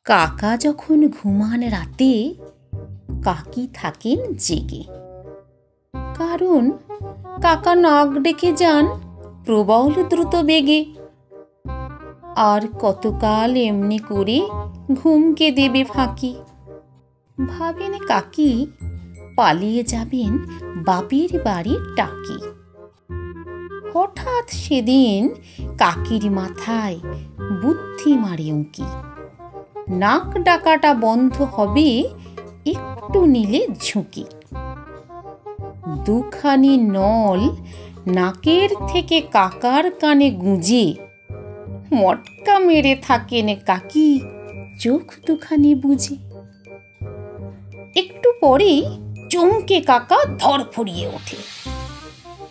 কাকা যখন ঘুমান রাতে, কাকি থাকেন জেগে। কারণ কাকা নাক ডেকে যান প্রবল দ্রুত বেগে। আর কতকাল এমনি করে ঘুমকে দেবে ফাঁকি। ভাবেন কাকি পালিয়ে যাবেন বাপের বাড়ির টাকি। হঠাৎ সেদিন কাকির মাথায় বুদ্ধি মারে উঁকি। নাক ডাকাটা বন্ধ হবে একটু নিলে ঝুঁকি। দুখানি নল নাকের থেকে কাকার কানে গুঁজে মটকা মেরে থাকেন কাকি চোখ দুখানি বুঝে। একটু পরেই চমকে কাকা ধরফড়িয়ে ওঠে।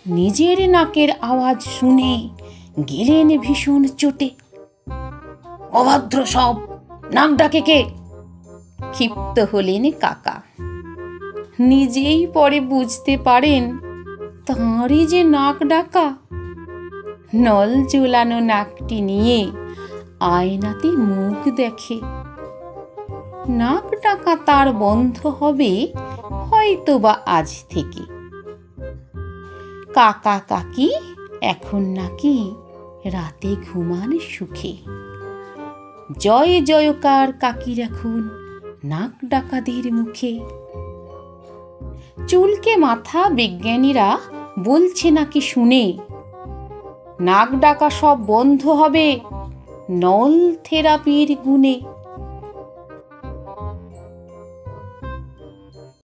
নিজের নাকের আওয়াজ শুনে গেলেন ভীষণ চোটে। অভদ্র সব, নাক ডাকে কে? ক্ষিপ্ত হলেন কাকা। নিজেই পরে বুঝতে পারেন তাঁরই যে নাক ডাকা। নল ঝোলানো নাকটি নিয়ে আয়নাতে মুখ দেখে। নাক ডাকা তার বন্ধ হবে হয়তোবা আজ থেকে। কাকা কাকি এখন নাকি রাতে ঘুমান সুখে। জয় জয়কার কাকির এখন নাক ডাকাদের মুখে। চুলকে মাথা বিজ্ঞানীরা বলছে নাকি শুনে, নাক ডাকা সব বন্ধ হবে নল থেরাপির গুণে।